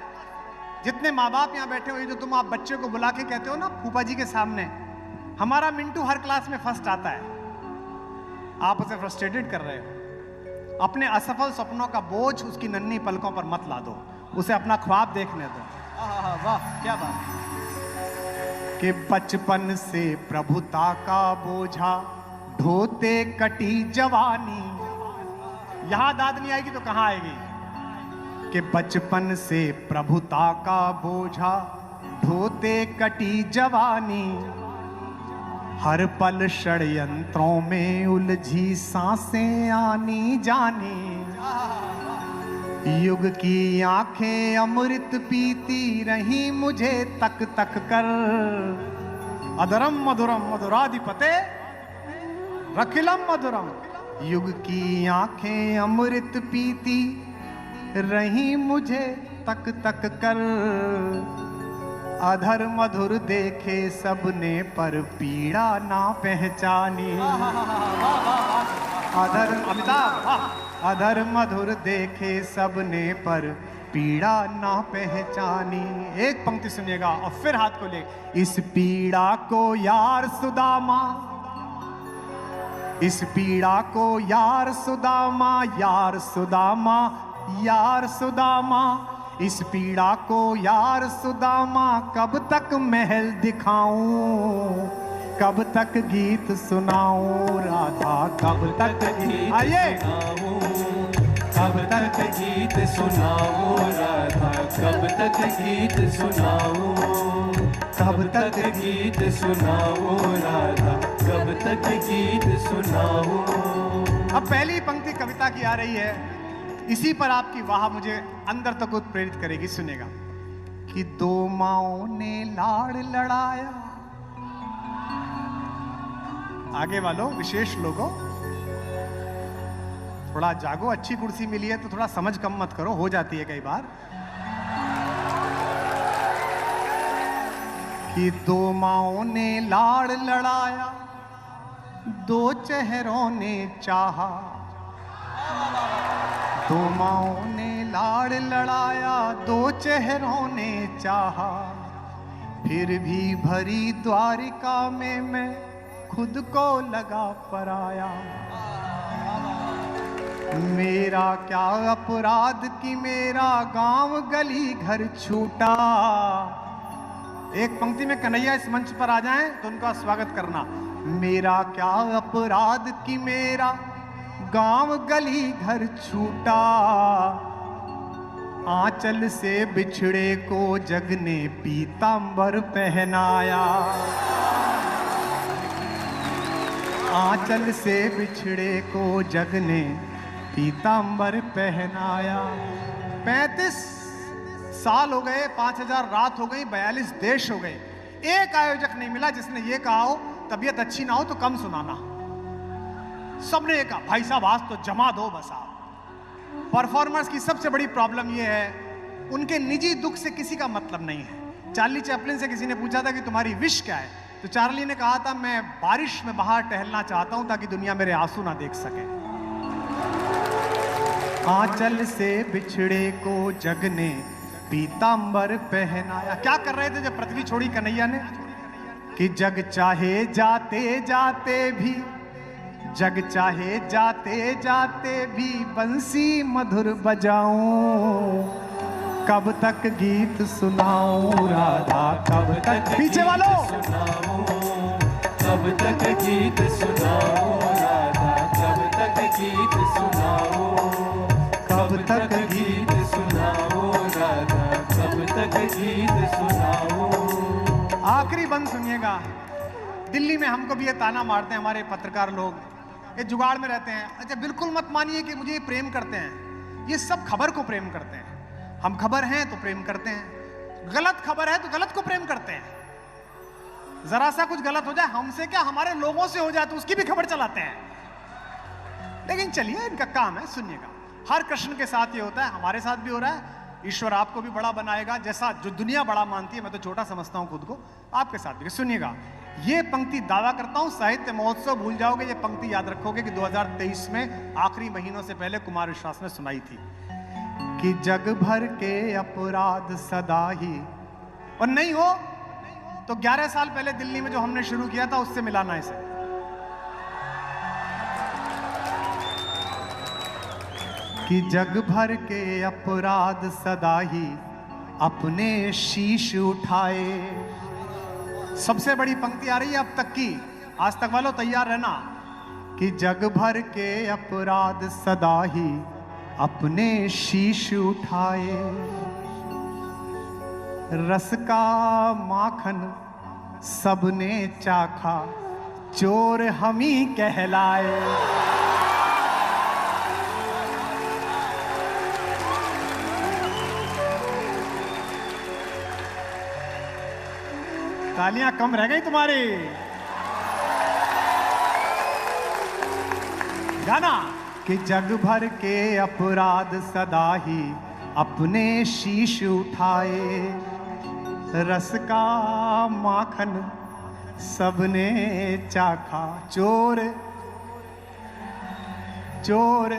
B: जितने माँ बाप यहाँ बैठे हुए, जो तुम आप बच्चे को बुला के कहते हो ना फूफा जी के सामने, हमारा मिंटू हर क्लास में फर्स्ट आता है, आप उसे फ्रस्ट्रेटेड कर रहे हो। अपने असफल सपनों का बोझ उसकी नन्ही पलकों पर मत ला दो, उसे अपना ख्वाब देखने दो। वाह क्या बात, कि बचपन से प्रभुता का बोझा ढोते कटी जवानी, यहां दाद नहीं आएगी तो कहां आएगी, कि बचपन से प्रभुता का बोझा ढोते कटी जवानी, हर पल षड्यंत्रों में उलझी सांसें आनी जानी, युग की आंखें अमृत पीती रही मुझे तक तक कर, अधरम मधुरम मधुराधिपते रखिलम मधुरम, युग की आंखें अमृत पीती रही मुझे तक तक कर, अधर मधुर देखे सबने पर पीड़ा ना पहचानी, अधर अमिताभ, अधर मधुर देखे सबने पर पीड़ा ना पहचानी। एक पंक्ति सुनिएगा और फिर हाथ को ले, इस पीड़ा को यार सुदामा, इस पीड़ा को यार सुदामा, यार सुदामा, यार सुदामा, इस पीड़ा को यार सुदामा, कब तक महल दिखाऊं, कब तक गीत सुनाऊं राधा, कब तक गीत, आइए,
C: कब तक गीत सुनाऊं राधा, कब तक गीत सुनाऊं, कब तक गीत सुनाऊं राधा, कब तक गीत सुनाऊं।
B: अब पहली पंक्ति कविता की आ रही है, इसी पर आपकी वाह मुझे अंदर तक उत्प्रेरित करेगी। सुनेगा कि दो माओं ने लाड़ लड़ाया, आगे वालों विशेष लोगों थोड़ा जागो, अच्छी कुर्सी मिली है तो थोड़ा समझ कम मत करो, हो जाती है कई बार। कि दो माओं ने लाड़ लड़ाया, दो चेहरों ने चाहा, दो माओं ने लाड़ लड़ाया, दो चेहरों ने चाहा, फिर भी भरी द्वारिका में मैं खुद को लगा पराया, मेरा क्या अपराध कि मेरा गांव गली घर छूटा। एक पंक्ति में कन्हैया इस मंच पर आ जाएं तो उनका स्वागत करना। मेरा क्या अपराध कि मेरा गांव गली घर छूटा, आंचल से बिछड़े को जग ने पीतांबर पहनाया, आंचल से बिछड़े को जग ने पीतांबर पहनाया। 35 साल हो गए, 5000 रात हो गई, 42 देश हो गए, एक आयोजक नहीं मिला जिसने ये कहा हो तबीयत अच्छी ना हो तो कम सुनाना। सबने ये कहा भाई साहब आज तो जमा दो बस आप। परफॉर्मर्स की सबसे बड़ी प्रॉब्लम ये है, उनके निजी दुख से किसी का मतलब नहीं है। चार्ली चैपलिन से किसी ने पूछा था कि तुम्हारी विश क्या है, तो चार्ली ने कहा था मैं बारिश में बाहर टहलना चाहता हूं ताकि दुनिया मेरे आंसू ना देख सके। आंचल से बिछड़े को जग ने पीतांबर पहनाया। क्या कर रहे थे जब पृथ्वी छोड़ी कन्हैया ने? कि जग चाहे जाते जाते भी, जग चाहे जाते जाते भी बंसी मधुर बजाऊं, कब तक गीत सुनाऊं राधा, कब तक पीछे वालों
C: कब तक गीत सुनाऊं राधा, तक गीत सुनाओ, कब तक गीत सुनाओ राधा, कब तक गीत सुनाओ।
B: आखिरी बंद सुनिएगा। दिल्ली में हमको भी ये ताना मारते हैं हमारे पत्रकार लोग, ये जुगाड़ में रहते हैं। अच्छा बिल्कुल मत मानिए कि मुझे ये प्रेम करते हैं, ये सब खबर को प्रेम करते हैं। हम खबर हैं तो प्रेम करते हैं, गलत खबर है तो गलत को प्रेम करते हैं। जरा सा कुछ गलत हो जाए, हमसे क्या हमारे लोगों से हो जाए तो उसकी भी खबर चलाते हैं। लेकिन चलिए इनका काम है, सुनिएगा। हर कृष्ण के साथ ये होता है, हमारे साथ भी हो रहा है। ईश्वर आपको भी बड़ा बनाएगा, जैसा जो दुनिया बड़ा मानती है, मैं तो छोटा समझता हूं खुद को, आपके साथ भी। सुनिएगा, ये पंक्ति दावा करता हूं, साहित्य महोत्सव भूल जाओगे, ये पंक्ति याद रखोगे कि 2023 में आखिरी महीनों से पहले कुमार विश्वास ने सुनाई थी कि जग भर के अपराध सदा ही, और नहीं हो तो 11 साल पहले दिल्ली में जो हमने शुरू किया था उससे मिलाना इसे। कि जग भर के अपराध सदा ही अपने शीश उठाए। सबसे बड़ी पंक्ति आ रही है अब तक की, आज तक वालों तैयार रहना। कि जग भर के अपराध सदा ही अपने शीश उठाए, रस का माखन सबने चाखा, चोर हम ही कहलाए। तालियां कम रह गई तुम्हारी। गाना कि जग भर के अपराध सदा ही अपने शीश उठाए, रस का माखन सबने चाखा, चोर चोर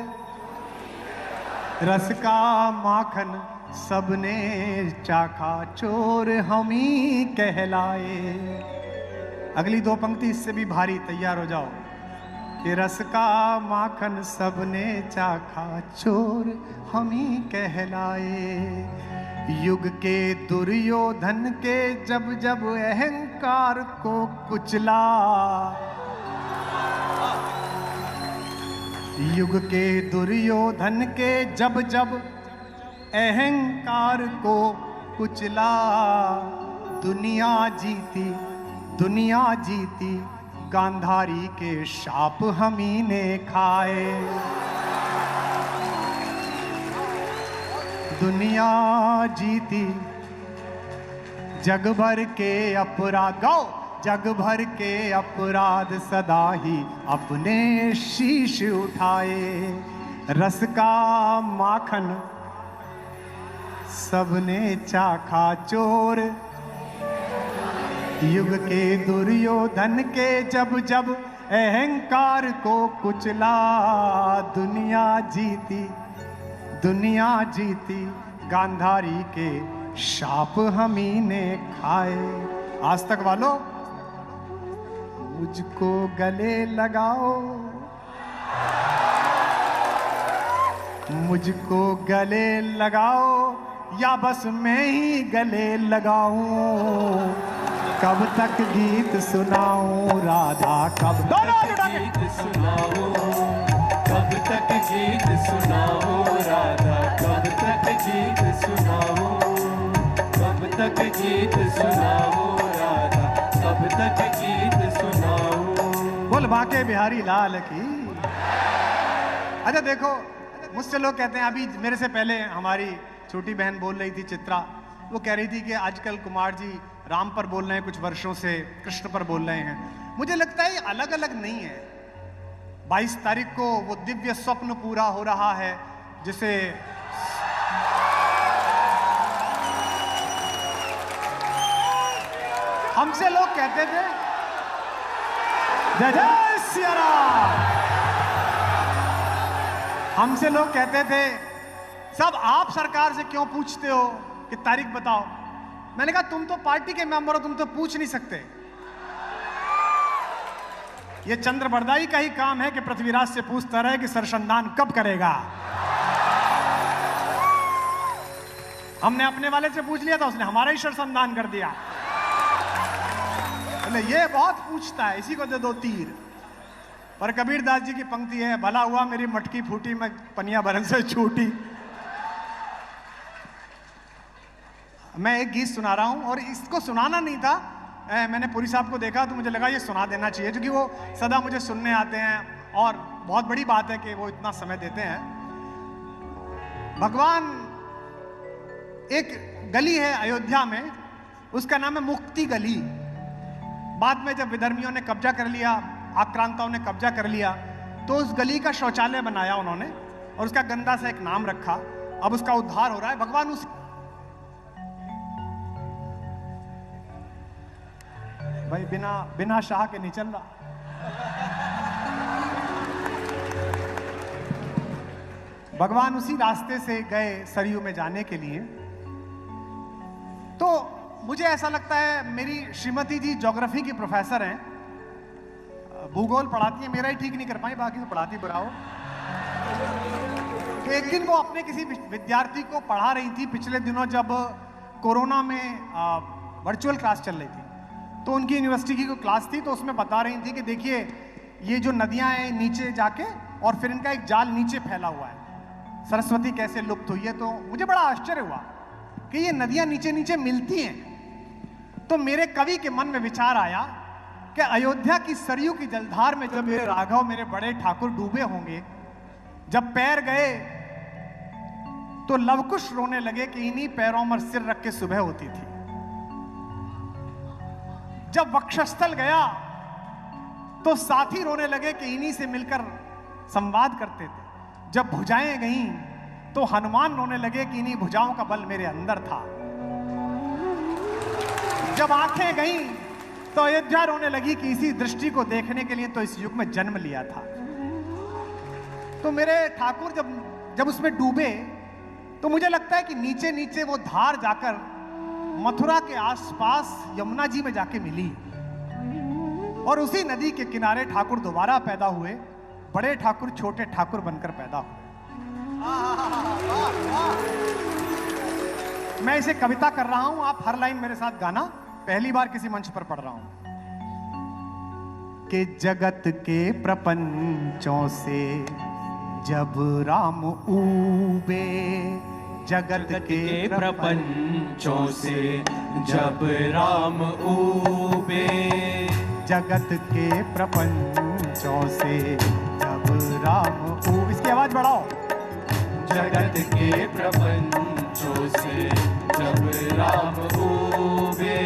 B: रस का माखन सबने चाखा, चोर हम ही कहलाए। अगली दो पंक्ति इससे भी भारी, तैयार हो जाओ। कि रस का माखन सबने चाखा, चोर हम ही कहलाए। युग के दुर्योधन के जब जब अहंकार को कुचला, युग के दुर्योधन के जब जब अहंकार को कुचला, दुनिया जीती दुनिया जीती, गांधारी के शाप हम ही ने खाए। दुनिया जीती जग भर के अपराध, गाओ, जग भर के अपराध सदा ही अपने शीश उठाए, रस का माखन सबने चाखा, चोर युग के दुर्योधन के जब जब अहंकार को कुचला, दुनिया जीती गांधारी के शाप हम ही ने खाए। आज तक वालों मुझको गले लगाओ, मुझको गले लगाओ, या बस मैं ही गले लगाऊं। कब तक गीत सुनाऊं राधा, कब
C: तक गीत सुनाओ, कब तक गीत सुनाओ राधा, कब तक गीत सुनाओ, कब तक गीत सुनाओ राधा, कब तक गीत सुनाओ।
B: बोल बाके बिहारी लाल की। अच्छा देखो, मुझसे लोग कहते हैं, अभी मेरे से पहले हमारी छोटी बहन बोल रही थी चित्रा, वो कह रही थी कि आजकल कुमार जी राम पर बोल रहे हैं, कुछ वर्षों से कृष्ण पर बोल रहे हैं। मुझे लगता है ये अलग अलग नहीं है। 22 तारीख को वो दिव्य स्वप्न पूरा हो रहा है जिसे हमसे लोग कहते थे, जय जय सिया राम, हमसे लोग कहते थे सब आप सरकार से क्यों पूछते हो कि तारीख बताओ। मैंने कहा तुम तो पार्टी के मेंबर हो, तुम तो पूछ नहीं सकते। ये चंद्र बरदाई का ही काम है कि पृथ्वीराज से पूछता रहे कि सरसंधान कब करेगा। हमने अपने वाले से पूछ लिया था, उसने हमारा ही सरसंधान कर दिया। ये बहुत पूछता है, इसी को दे दो तीर। पर कबीर दास जी की पंक्ति है, भला हुआ मेरी मटकी फूटी मैं पनिया भरन से छूटी। मैं एक गीत सुना रहा हूं और इसको सुनाना नहीं था, मैंने पुरी साहब को देखा तो मुझे लगा ये सुना देना चाहिए, क्योंकि वो सदा मुझे सुनने आते हैं और बहुत बड़ी बात है कि वो इतना समय देते हैं। भगवान, एक गली है अयोध्या में, उसका नाम है मुक्ति गली। बाद में जब विधर्मियों ने कब्जा कर लिया, आक्रांताओं ने कब्जा कर लिया, तो उस गली का शौचालय बनाया उन्होंने और उसका गंदा सा एक नाम रखा। अब उसका उद्धार हो रहा है। भगवान उस भाई बिना शाह के नहीं चल रहा। भगवान उसी रास्ते से गए सरयू में जाने के लिए। तो मुझे ऐसा लगता है, मेरी श्रीमती जी ज्योग्राफी की प्रोफेसर हैं, भूगोल पढ़ाती है, मेरा ही ठीक नहीं कर पाई, बाकी तो पढ़ाती बुरा हो। एक दिन वो अपने किसी विद्यार्थी को पढ़ा रही थी, पिछले दिनों जब कोरोना में वर्चुअल क्लास चल रही थी, तो उनकी यूनिवर्सिटी की कोई क्लास थी, तो उसमें बता रही थी कि देखिए ये जो नदियां हैं नीचे जाके और फिर इनका एक जाल नीचे फैला हुआ है, सरस्वती कैसे लुप्त हुई है। तो मुझे बड़ा आश्चर्य हुआ कि ये नदियां नीचे नीचे मिलती हैं। तो मेरे कवि के मन में विचार आया कि अयोध्या की सरयू की जलधार में जब मेरे राघव, मेरे बड़े ठाकुर डूबे होंगे, जब पैर गए तो लवकुश रोने लगे कि इन्हीं पैरों में सिर रख के सुबह होती थी। जब वक्षस्थल गया तो साथी रोने लगे कि इन्हीं से मिलकर संवाद करते थे। जब भुजाएं गईं तो हनुमान रोने लगे कि इन्हीं भुजाओं का बल मेरे अंदर था। जब आंखें गईं तो अयोध्या रोने लगी कि इसी दृष्टि को देखने के लिए तो इस युग में जन्म लिया था। तो मेरे ठाकुर जब उसमें डूबे, तो मुझे लगता है कि नीचे नीचे वो धार जाकर मथुरा के आसपास यमुना जी में जाके मिली और उसी नदी के किनारे ठाकुर दोबारा पैदा हुए, बड़े ठाकुर छोटे ठाकुर बनकर पैदा हुए। मैं इसे कविता कर रहा हूं, आप हर लाइन मेरे साथ गाना। पहली बार किसी मंच पर पढ़ रहा हूं कि जगत के प्रपंचों से जब राम ऊबे, जगत के
C: प्रपंचों से जब राम ऊबे,
B: जगत के प्रपंचों से जब राम ऊबे। इसकी आवाज बढ़ाओ।
C: जगत के प्रपंचों से जब राम ऊबे,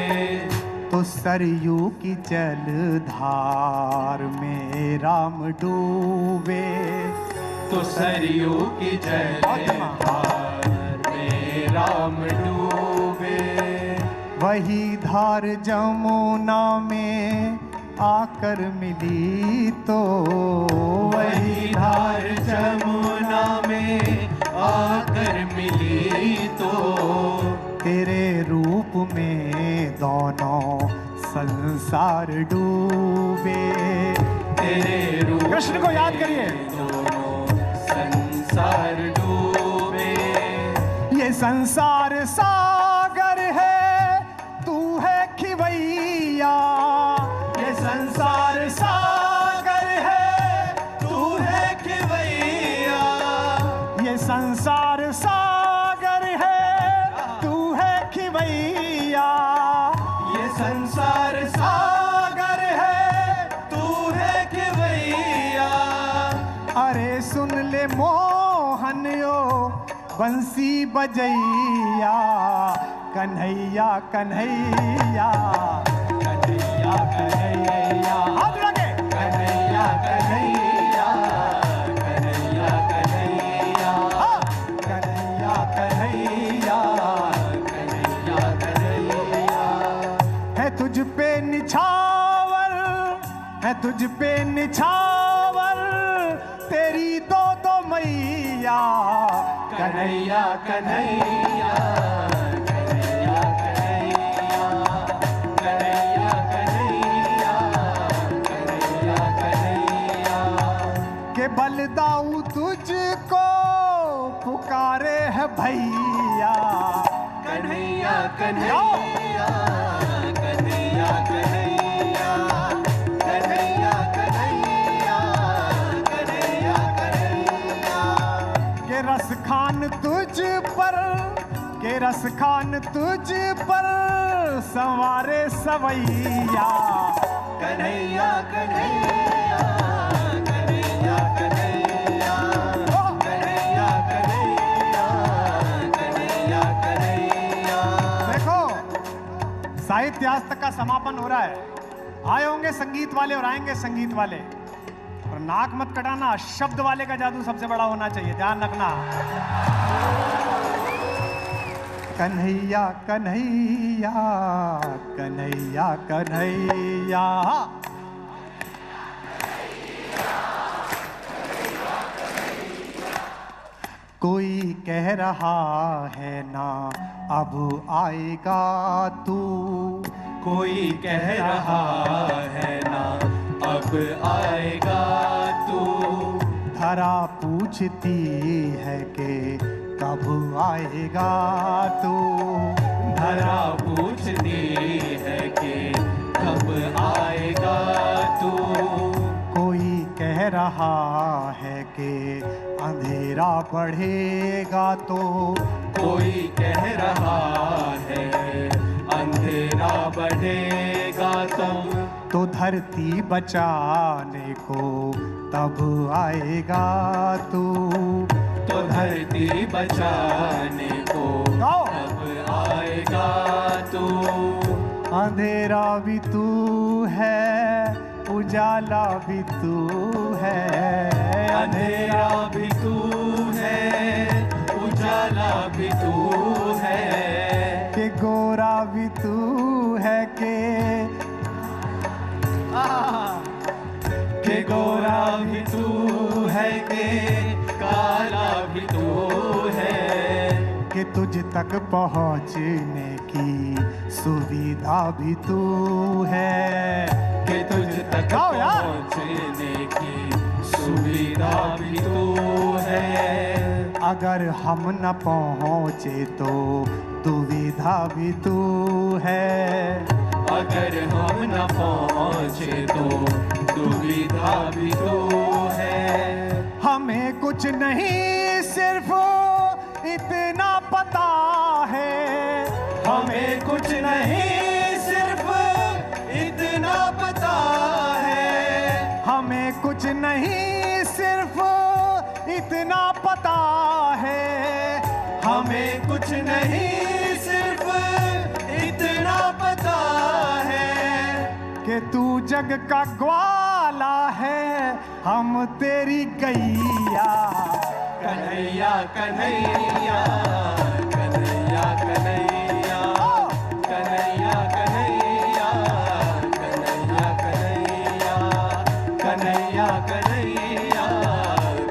B: तो सरयू की जलधार में राम डूबे,
C: तो सरयू की जलधार में राम डूबे।
B: वही धार जमुना में आकर मिली, तो
C: वही धार जमुना में आकर मिली, तो
B: तेरे रूप में दोनों संसार डूबे।
C: तेरे रूप
B: कृष्ण को याद करिए।
C: दोनों संसार डूबे।
B: ये संसार सागर है, तू है खिवैया। ये संसार सागर है,
C: तू है खिवैया।
B: ये संसार सागर है, तू है खिवैया।
C: ये संसार सागर है, तू है खिवैया।
B: अरे सुन ले मोहन यो बंसी बजैया, कन्हैया कन्हैया
C: कन्हैया कन्हैया,
B: हाथ लगे।
C: कन्हैया कन्हैया, कन्हैया कन्हैया,
B: हाँ।
C: कन्हैया कन्हैया, कन्हैया कन्हैया।
B: है तुझ पे निछावर, है तुझ पे निछावर, तेरी दो दो मैया।
C: कन्हैया कन्हैया, कन्हैया कन्हैया, कन्हैया कन्हैया, कन्हैया कन्हैया।
B: के बलदाऊ तुझको पुकारे है भैया।
C: कन्हैया कन्हैया, कन्हैया कन्हैया, कन्हैया कन्हैया,
B: रस खान तुझ पर संवारे सवैया।
C: कन्हैया कन्हैया कन्हैया कन्हैया कन्हैया कन्हैया कन्हैया कन्हैया।
B: देखो साहित्य आज तक का समापन हो रहा है। आए होंगे संगीत वाले और आएंगे संगीत वाले, और नाक मत कटाना, शब्द वाले का जादू सबसे बड़ा होना चाहिए, ध्यान रखना। कन्हैया कन्हैया कन्हैया कन्हैया। कोई कह रहा है ना अब आएगा तू,
C: कोई कह रहा है ना अब आएगा तू।
B: धरा पूछती है कि कब आएगा तू,
C: धरा पूछती है कि कब आएगा तू।
B: कोई कह रहा है कि अंधेरा बढ़ेगा तो,
C: कोई कह रहा है अंधेरा बढ़ेगा
B: तो धरती बचाने को तब आएगा तू,
C: तो धरती बचाने को
B: गाओ।
C: तब आएगा तू।
B: अंधेरा भी तू है, उजाला भी तू है।
C: अंधेरा भी तू है, उजाला भी तू है।
B: कि गोरा भी तू है
C: के गोरा भी तू है, के काला भी तू है।
B: कि तुझ तक पहुँचने की सुविधा भी तू है।
C: कि तुझ तक
B: गाओ यार।
C: पहुँचने की सुविधा भी तू है।
B: अगर हम न पहुँचे तो दुविधा भी तू है।
C: अगर हम न पहुँचे तो दुविधा भी तो है।
B: हमें कुछ नहीं सिर्फ इतना पता है,
C: हमें कुछ नहीं सिर्फ इतना पता है।
B: हमें कुछ नहीं सिर्फ इतना पता है।
C: हमें कुछ नहीं सिर्फ इतना पता है।
B: कि तू जग का ग्वाला है, हम तेरी गैया।
C: कन्हैया कन्हैया कन्हैया कन्हैया कन्हैया कन्हैया कन्हैया कन्हैया कन्हैया कन्हैया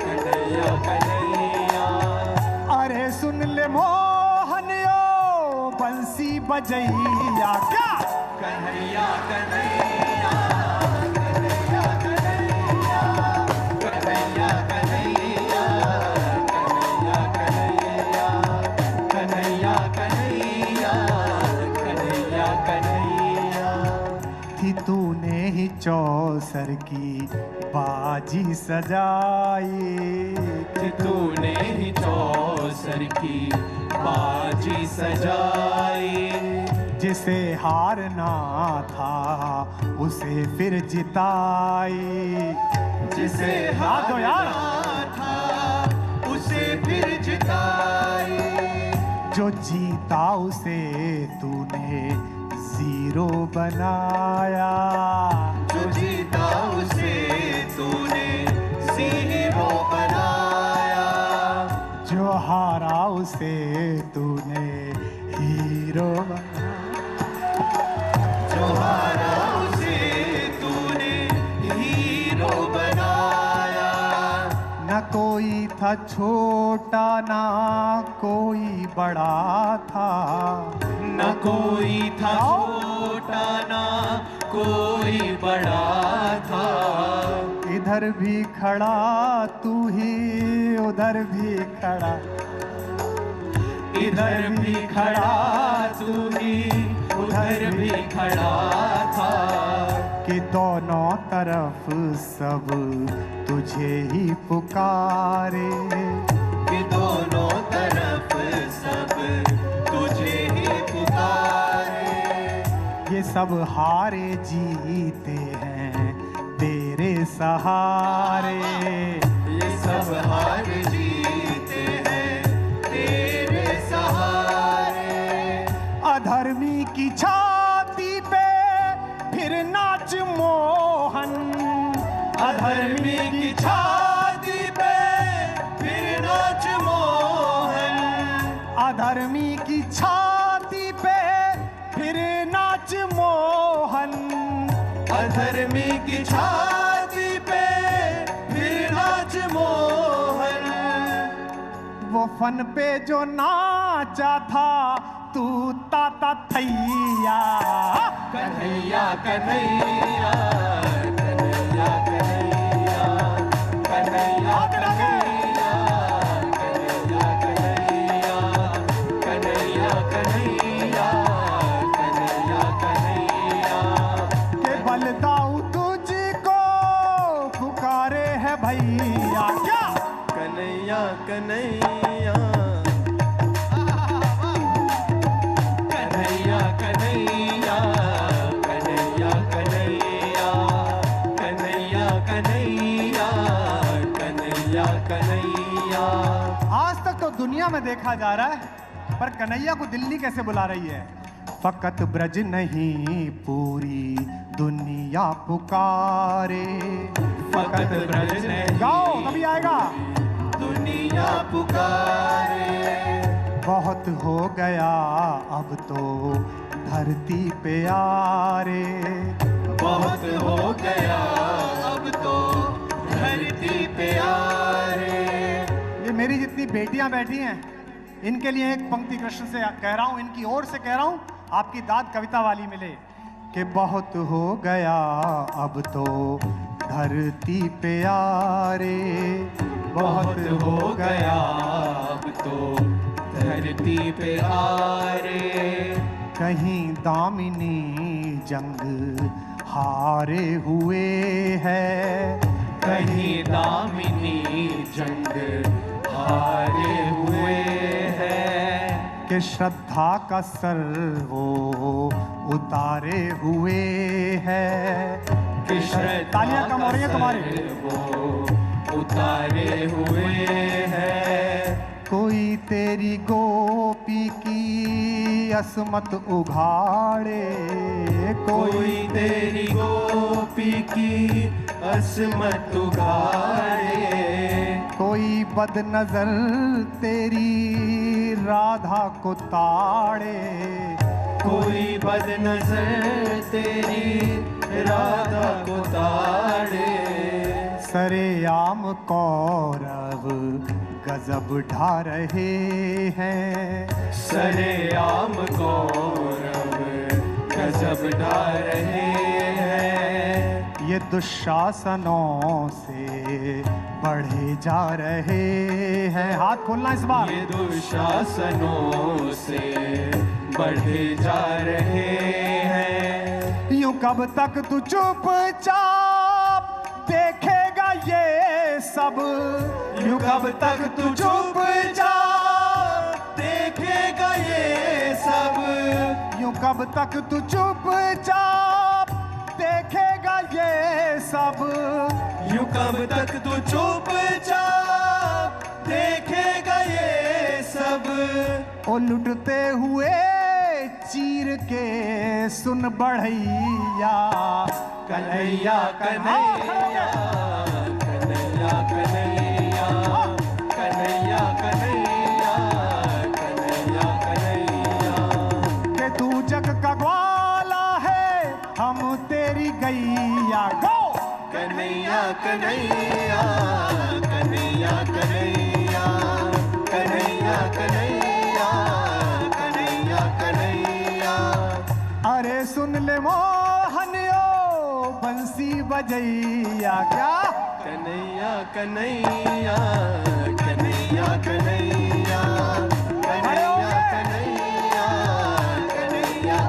C: कन्हैया कन्हैया।
B: अरे सुन ले मोहन यो बंसी बजैया। क्या
C: कन्हैया कन्हैया कन्हैया कन्हैया कन्हैया कन्हैया कन्हैया कन्हैया कन्हैया कन्हैया कन्हैया।
B: थी तूने ही चौसर की बाजी सजाई।
C: कि तूने ही चौसर की बाजी सजाई।
B: जिसे हारना था उसे फिर जिताई।
C: जिसे
B: याद हो यार।
C: हारना था उसे फिर जिताई।
B: जो जीता उसे तूने जीरो बनाया।
C: जो जीता उसे तूने ज़ीरो बनाया।
B: जो हारा उसे तूने हीरो बनाया।
C: जो हारा उसे तूने हीरो बनाया।
B: न कोई था छोटा ना कोई बड़ा था।
C: न कोई था छोटा ना कोई बड़ा था।
B: इधर भी खड़ा तू ही उधर भी खड़ा।
C: इधर भी खड़ा तू ही उधर भी खड़ा था।
B: कि दोनों तरफ सब तुझे ही पुकारे।
C: कि दोनों तरफ सब तुझे
B: ये सब हारे जीते हैं तेरे सहारे,
C: ये सब हार जीते हैं तेरे सहारे।
B: अधर्मी की छाती पे फिर नाच मोहन,
C: अधर्मी की छाती पे फिर नाच मोहन,
B: अधर्मी की छाती पे फिर नाच मोहन,
C: अधर्मी की छाती पे फिर नाच मोहन।
B: वो फन पे जो नाचा था तू ताता थैया,
C: कन्हैया कन्हैया कन्हैया कन्हैया कन्हैया कन्हैया कन्हैया कन्हैया कन्हैया कन्हैया कन्हैया।
B: के बलदाऊ तुझको पुकारे है भैया, क्या
C: कन्हैया कन्हैया कन्हैया कन्हैया कन्हैया कन्हैया कन्हैया कन्हैया कन्हैया कन्हैया।
B: आज तक तो दुनिया में देखा जा रहा है, पर कन्हैया को दिल्ली कैसे बुला रही है? फकत ब्रज नहीं पूरी दुनिया पुकारे,
C: फकत ब्रज नहीं
B: गाओ कभी आएगा।
C: दुनिया पुकारे,
B: बहुत हो गया अब तो धरती पे आरे,
C: बहुत हो गया अब तो धरती पे आरे।
B: ये मेरी जितनी बेटियां बैठी हैं इनके लिए एक पंक्ति कृष्ण से कह रहा हूं, इनकी ओर से कह रहा हूं, आपकी दाद कविता वाली मिले कि बहुत हो गया अब तो धरती पे आरे,
C: बहुत हो गया अब तो धरती पे आरे।
B: कहीं दामिनी जंग हारे हुए है,
C: कहीं दामिनी जंग हारे हुए हैं,
B: कि श्रद्धा का सर वो उतारे हुए है।
C: कि श्रद्धा
B: तालियां कम हो रही हैं तुम्हारी।
C: का सर वो उतारे हुए हैं।
B: कोई तेरी गोपी की असमत उघाड़े,
C: कोई तेरी गोपी की असमत उघाड़े,
B: कोई बदनजर तेरी राधा को ताड़े,
C: कोई बदनजर तेरी राधा को ताड़े।
B: सरेआम कौरव गजब ढा रहे हैं,
C: सरेआम कौरव गजब ढा रहे हैं।
B: ये दुशासनों से बढ़े जा रहे हैं। हाथ खोलना इस बार।
C: ये दुशासनों से बढ़े जा रहे हैं।
B: यूं कब तक तू चुपचाप देखेगा ये सब,
C: यूं कब तक तू चुपचाप देखेगा ये सब,
B: यूं कब तक तू चुपचाप देखेगा ये सब,
C: यूं कब तक तू चुपचाप देखेगा ये सब।
B: ओ लुटते हुए चीर के सुन बढ़ैया,
C: कन्हैया कन्हैया कन्हैया कन्हैया कन्हैया कन्हैया कन्हैया कन्हैया।
B: कि तू जग का ग्वाला है हम तेरी गैया। गो
C: कन्हैया कन्हैया कन्हैया कन्हैया कन्हैया कन्हैया कन्हैया कन्हैया।
B: अरे सुन ले मोहनियो बंसी बजैया, क्या
C: कन्हैया कन्हैया कन्हैया कन्हैया कन्हैया कन्हैया कन्हैया